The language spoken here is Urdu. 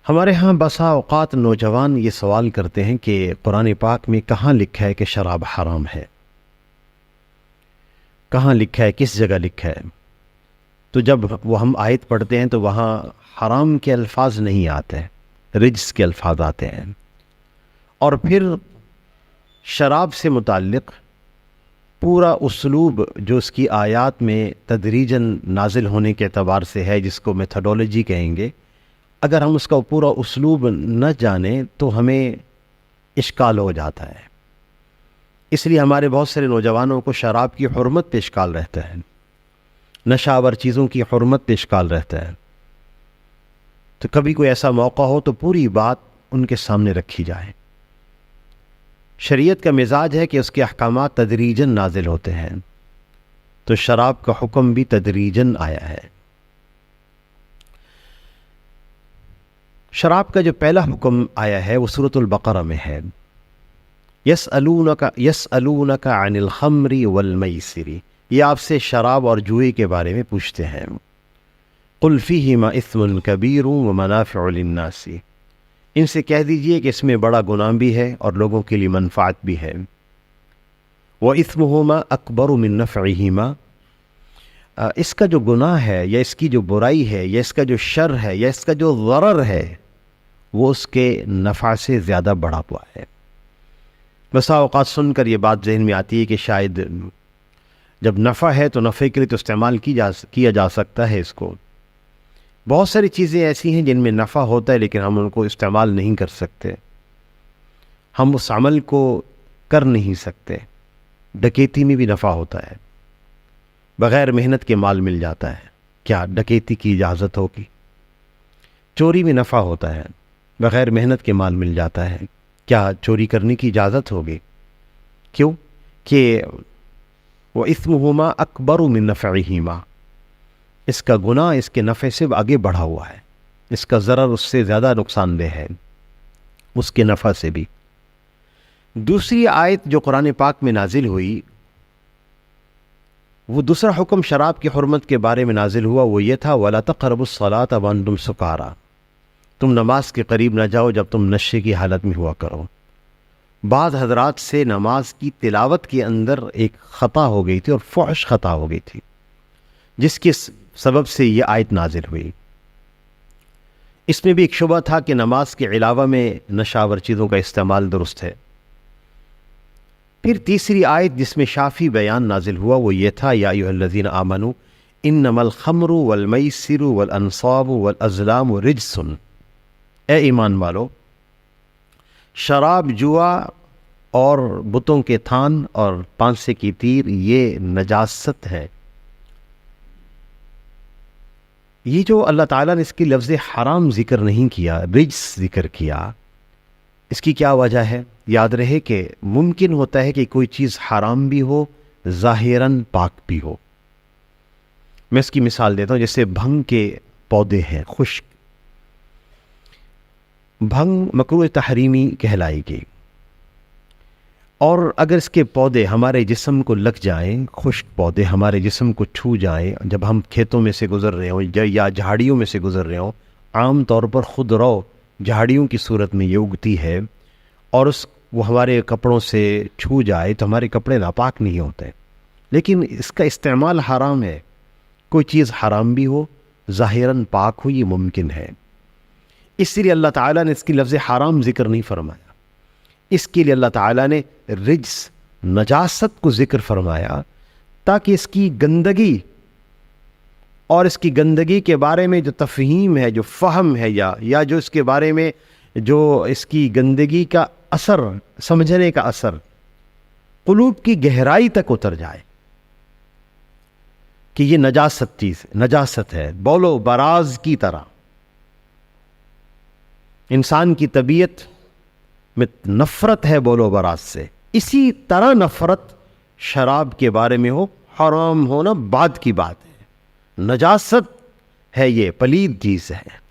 ہمارے ہاں بسا اوقات نوجوان یہ سوال کرتے ہیں کہ قرآن پاک میں کہاں لکھا ہے کہ شراب حرام ہے، کہاں لکھا ہے، کس جگہ لکھا ہے؟ تو جب وہ ہم آیت پڑھتے ہیں تو وہاں حرام کے الفاظ نہیں آتے، رجس کے الفاظ آتے ہیں، اور پھر شراب سے متعلق پورا اسلوب جو اس کی آیات میں تدریجاً نازل ہونے کے اعتبار سے ہے، جس کو میتھڈولوجی کہیں گے، اگر ہم اس کا پورا اسلوب نہ جانیں تو ہمیں اشکال ہو جاتا ہے۔ اس لیے ہمارے بہت سارے نوجوانوں کو شراب کی حرمت پہ اشکال رہتا ہے، نشہ آور چیزوں کی حرمت پہ اشکال رہتا ہے۔ تو کبھی کوئی ایسا موقع ہو تو پوری بات ان کے سامنے رکھی جائے۔ شریعت کا مزاج ہے کہ اس کے احکامات تدریجاً نازل ہوتے ہیں، تو شراب کا حکم بھی تدریجاً آیا ہے۔ شراب کا جو پہلا حکم آیا ہے وہ سورۃ البقرہ میں ہے، یسألونک عن الخمر والمیسر، یہ آپ سے شراب اور جوئے کے بارے میں پوچھتے ہیں۔ قل فیہما اثم کبیر ومنافع للناس، ان سے کہہ دیجئے کہ اس میں بڑا گناہ بھی ہے اور لوگوں کے لیے منفعت بھی ہے۔ وَإِثْمُهُمَا أَكْبَرُ مِن نَفْعِهِمَا، اس کا جو گناہ ہے یا اس کی جو برائی ہے یا اس کا جو شر ہے یا اس کا جو ضرر ہے وہ اس کے نفع سے زیادہ بڑا ہوا ہے۔ بسا اوقات سن کر یہ بات ذہن میں آتی ہے کہ شاید جب نفع ہے تو نفع کے لیے تو استعمال کیا جا سکتا ہے اس کو۔ بہت ساری چیزیں ایسی ہیں جن میں نفع ہوتا ہے لیکن ہم ان کو استعمال نہیں کر سکتے، ہم اس عمل کو کر نہیں سکتے۔ ڈکیتی میں بھی نفع ہوتا ہے، بغیر محنت کے مال مل جاتا ہے، کیا ڈکیتی کی اجازت ہوگی؟ چوری میں نفع ہوتا ہے، بغیر محنت کے مال مل جاتا ہے، کیا چوری کرنے کی اجازت ہوگی؟ کیوں کہ وَإِثْمُهُمَا أَكْبَرُ مِن نَفْعِهِمَا، اس کا گناہ اس کے نفع سے آگے بڑھا ہوا ہے، اس کا ضرر اس سے زیادہ نقصان دہ ہے، اس کے نفع سے بھی۔ دوسری آیت جو قرآن پاک میں نازل ہوئی، وہ دوسرا حکم شراب کی حرمت کے بارے میں نازل ہوا، وہ یہ تھا وَلَا تَقْرَبُوا الصَّلَاةَ وَأَنْتُمْ سُكَارَىٰ، تم نماز کے قریب نہ جاؤ جب تم نشے کی حالت میں ہوا کرو۔ بعض حضرات سے نماز کی تلاوت کے اندر ایک خطا ہو گئی تھی اور فحش خطا ہو گئی تھی، جس کے سبب سے یہ آیت نازل ہوئی۔ اس میں بھی ایک شبہ تھا کہ نماز کے علاوہ میں نشہ آور چیزوں کا استعمال درست ہے۔ پھر تیسری آیت جس میں شافی بیان نازل ہوا وہ یہ تھا یا ایھا الذین آمنوا انما الخمر والمیسر والانصاب والازلام رجس، اے ایمان والو، شراب، جوا اور بتوں کے تھان اور پانسے کی تیر یہ نجاست ہے۔ یہ جو اللہ تعالیٰ نے اس کی لفظ حرام ذکر نہیں کیا، رجس ذکر کیا، اس کی کیا وجہ ہے؟ یاد رہے کہ ممکن ہوتا ہے کہ کوئی چیز حرام بھی ہو، ظاہراً پاک بھی ہو۔ میں اس کی مثال دیتا ہوں، جیسے بھنگ کے پودے ہیں، خشک، بھنگ مکروہ تحریمی کہلائے گی، اور اگر اس کے پودے ہمارے جسم کو لگ جائیں، خشک پودے ہمارے جسم کو چھو جائیں، جب ہم کھیتوں میں سے گزر رہے ہوں یا جھاڑیوں میں سے گزر رہے ہوں، عام طور پر خود رو جھاڑیوں کی صورت میں یہ اگتی ہے، اور وہ ہمارے کپڑوں سے چھو جائے تو ہمارے کپڑے ناپاک نہیں ہوتے، لیکن اس کا استعمال حرام ہے۔ کوئی چیز حرام بھی ہو، ظاہراً پاک ہو، یہ ممکن ہے۔ اس لیے اللہ تعالیٰ نے اس کی لفظ حرام ذکر نہیں فرمایا، اس کے لیے اللہ تعالیٰ نے رجس، نجاست کو ذکر فرمایا، تاکہ اس کی گندگی اور اس کی گندگی کے بارے میں جو تفہیم ہے، جو فہم ہے، یا جو اس کے بارے میں جو اس کی گندگی کا اثر، سمجھنے کا اثر قلوب کی گہرائی تک اتر جائے کہ یہ نجاست ہے، بول و براز کی طرح۔ انسان کی طبیعت میں نفرت ہے بول و براز سے، اسی طرح نفرت شراب کے بارے میں ہو، حرام ہونا بعد کی بات ہے، نجاست ہے، یہ پلید چیز ہے۔